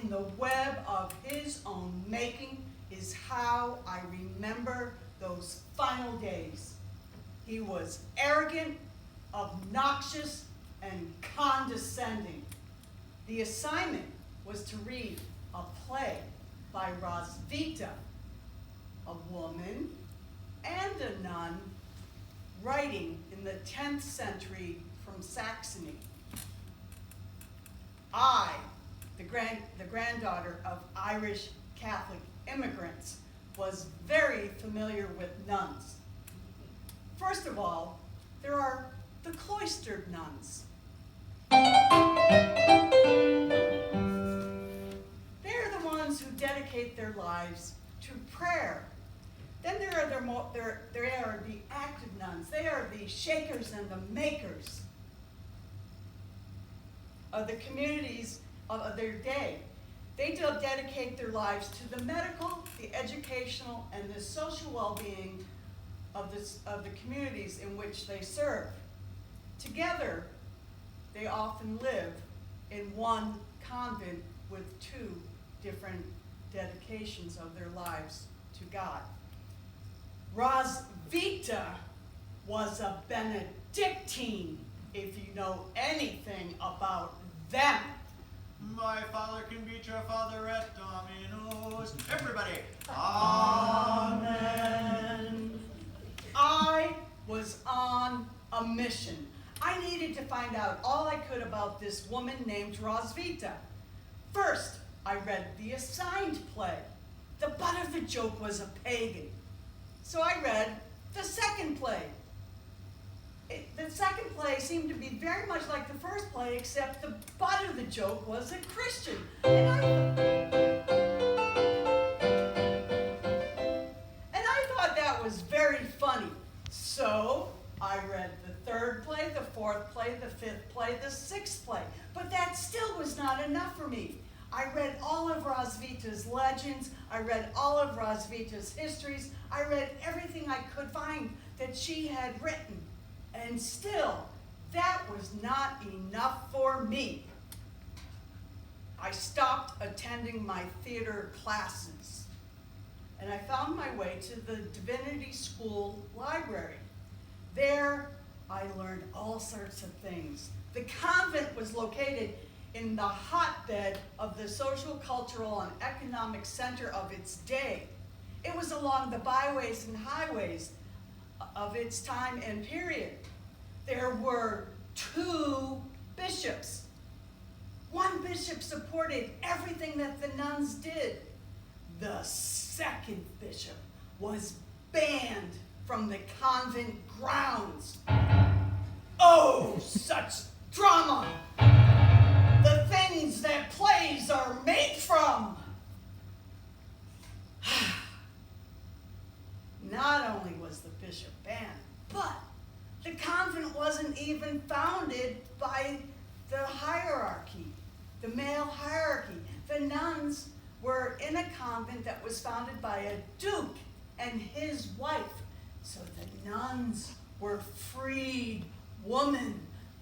in the web of his own making is how I remember those final days. He was arrogant, obnoxious, and condescending. The assignment was to read a play by Roswitha, a woman and a nun writing in the 10th century from Saxony. I, the granddaughter of Irish Catholic immigrants, was very familiar with nuns. First of all, there are the cloistered nuns. They're the ones who dedicate their lives to prayer. Then there are the active nuns. They are the shakers and the makers of the communities of their day. They dedicate their lives to the medical, the educational, and the social well-being of the communities in which they serve. Together, they often live in one convent with two different dedications of their lives to God. Roswitha was a Benedictine, if you know anything about them. My father can beat your father at dominoes. Everybody, amen. I was on a mission. I needed to find out all I could about this woman named Roswitha. First, I read the assigned play. The butt of the joke was a pagan. So I read the second play. The second play seemed to be very much like the first play, except the butt of the joke was a Christian. And I thought that was very funny. So I read the third play, the fourth play, the fifth play, the sixth play. But that still was not enough for me. I read all of Roswitha's legends. I read all of Roswitha's histories. I read everything I could find that she had written. And still, that was not enough for me. I stopped attending my theater classes, and I found my way to the Divinity School library. There, I learned all sorts of things. The convent was located in the hotbed of the social, cultural, and economic center of its day. It was along the byways and highways of its time and period. There were two bishops. One bishop supported everything that the nuns did. The second bishop was banned from the convent grounds. Oh, such drama! The things that plays are made from. Not only was the bishop banned, but the convent wasn't even founded by the hierarchy, the male hierarchy. The nuns were in a convent that was founded by a duke and his wife. So the nuns were freed women,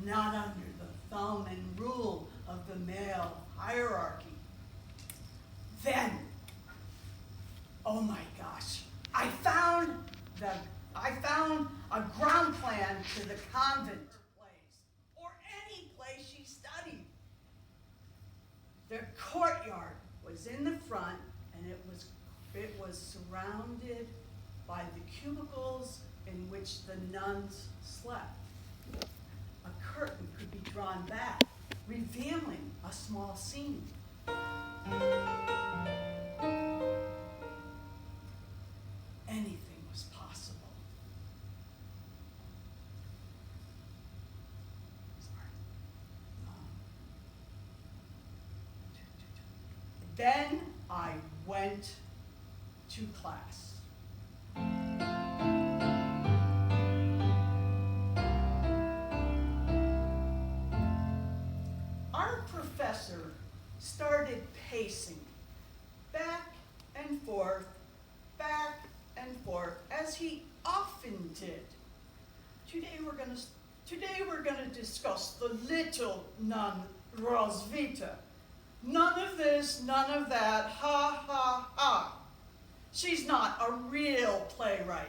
not under the thumb and rule of the male hierarchy. Then, oh my gosh, I found a ground plan to the convent place, or any place she studied. The courtyard was in the front, and it was surrounded by the cubicles in which the nuns slept. A curtain could be drawn back, revealing a small scene. Anything was possible. Then I went to class. Our professor started pacing back and forth, as he often did. Today we're going to discuss the little nun Roswitha. None of this, none of that, ha, ha, ha. She's not a real playwright,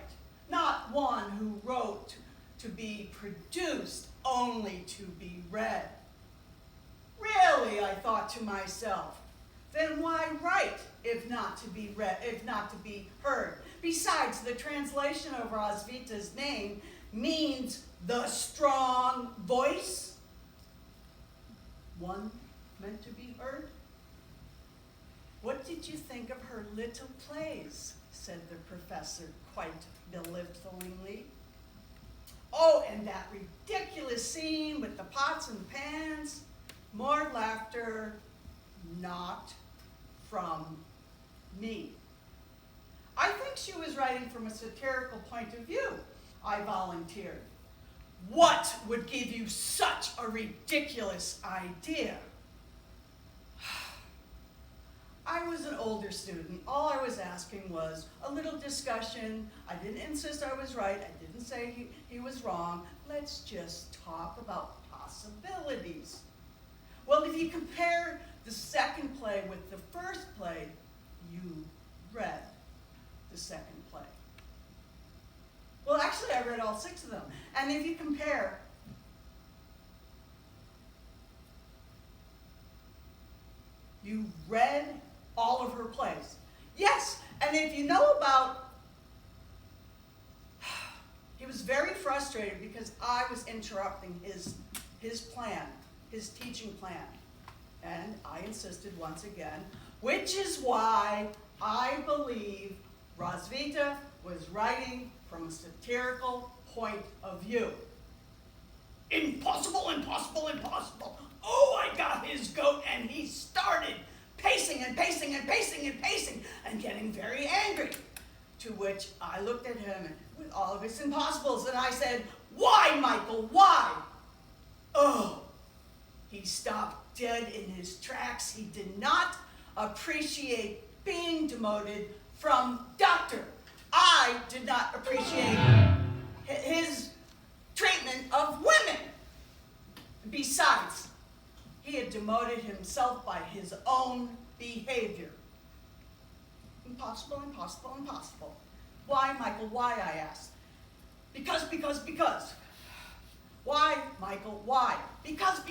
not one who wrote to be produced, only to be read. Really, I thought to myself, then why write if not to be read, if not to be heard? Besides, the translation of Roswitha's name means the strong voice, one meant to be heard. What did you think of her little plays? Said the professor quite belittlingly. Oh, and that ridiculous scene with the pots and pans. More laughter, not from me. I think she was writing from a satirical point of view, I volunteered. What would give you such a ridiculous idea? I was an older student. All I was asking was a little discussion. I didn't insist I was right. I didn't say he was wrong. Let's just talk about possibilities. Well, if you compare the second play with the first play, you read the second play. Well, actually, I read all 6 of them. And if you compare, you read all of her plays. Yes, and if you know about, he was very frustrated because I was interrupting his plan, his teaching plan. And I insisted once again, which is why I believe Roswitha was writing from a satirical point of view. Impossible, impossible, impossible. Oh, I got his goat, and he started pacing and pacing and pacing and pacing and getting very angry. To which I looked at him with all of his impossibles, and I said, why, Michael, why? Oh, he stopped dead in his tracks. He did not appreciate being demoted from doctor. I did not appreciate his treatment of women. Besides, he had demoted himself by his own behavior. Impossible, impossible, impossible. Why, Michael, why, I asked. Because. Why, Michael, why? Because.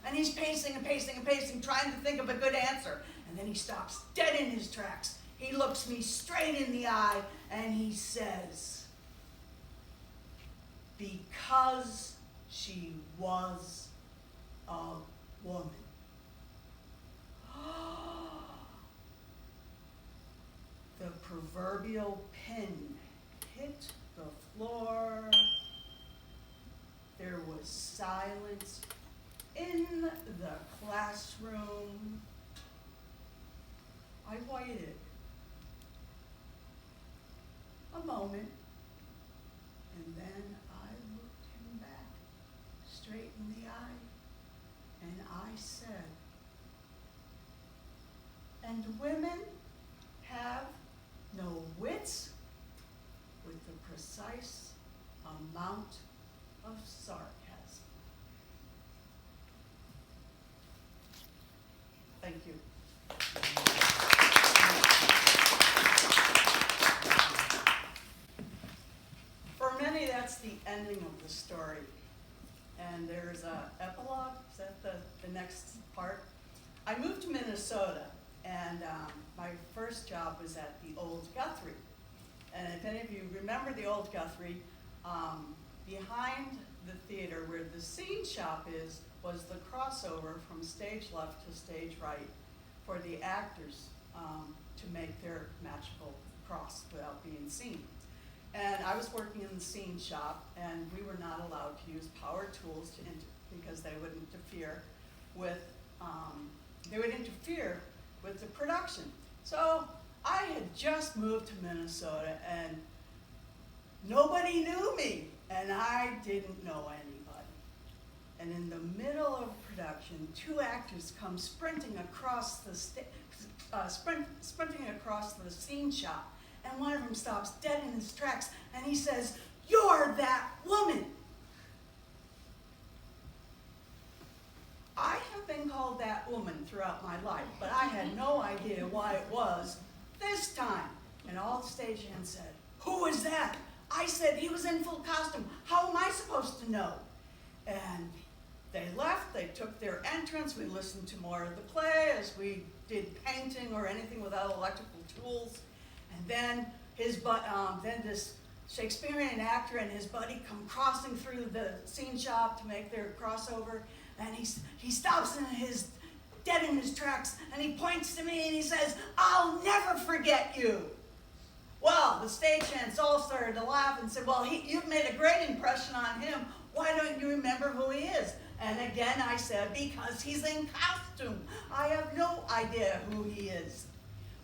And he's pacing and pacing and pacing, trying to think of a good answer. And then he stops dead in his tracks. He looks me straight in the eye and he says, because she was a woman. The proverbial pin hit the floor. There was silence in the classroom. I waited a moment, and then I looked him back straight in the eye, and I said, and women have no wits with the precise amount of sarcasm. Thank you. For many, that's the ending of the story. And there's an epilogue. Is that the next part? I moved to Minnesota, and my first job was at the Old Guthrie. And if any of you remember the Old Guthrie, behind the theater where the scene shop was the crossover from stage left to stage right for the actors to make their magical cross without being seen. And I was working in the scene shop, and we were not allowed to use power tools because they would interfere with the production. So I had just moved to Minnesota, and nobody knew me, and I didn't know anybody. And in the middle of production, 2 actors come sprinting across the scene shop, and one of them stops dead in his tracks, and he says, "You're that woman." I have been been called that woman throughout my life, but I had no idea why it was this time. And all the stagehands said, "Who is that?" I said, "He was in full costume. How am I supposed to know?" And they left, they took their entrance, we listened to more of the play as we did painting or anything without electrical tools. And then then this Shakespearean actor and his buddy come crossing through the scene shop to make their crossover, and he stops dead in his tracks, and he points to me and he says, "I'll never forget you." Well, the stagehands all started to laugh and said, "Well, you've made a great impression on him. Why don't you remember who he is?" And again I said, "Because he's in costume. I have no idea who he is."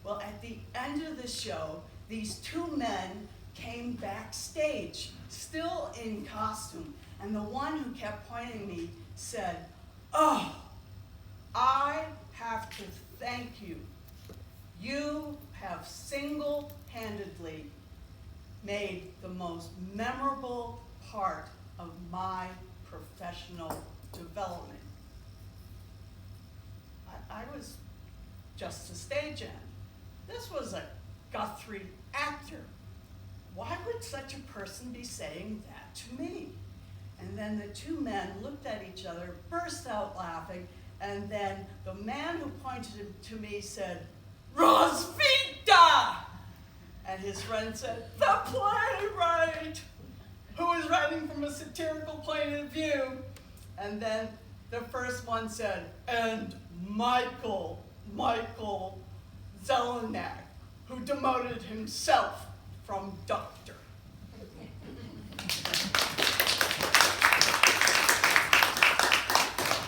Well, at the end of the show, these two men came backstage, still in costume, and the one who kept pointing me said, "Oh, I have to thank you. You have single-handedly made the most memorable part of my professional development." I was just a stagehand. This was a Guthrie actor. Why would such a person be saying that to me? And then the two men looked at each other, burst out laughing, and then the man who pointed to me said, "Roswitha!" And his friend said, "The playwright, who is writing from a satirical point of view." And then the first one said, "And Michael Zelenak, who demoted himself from Dr.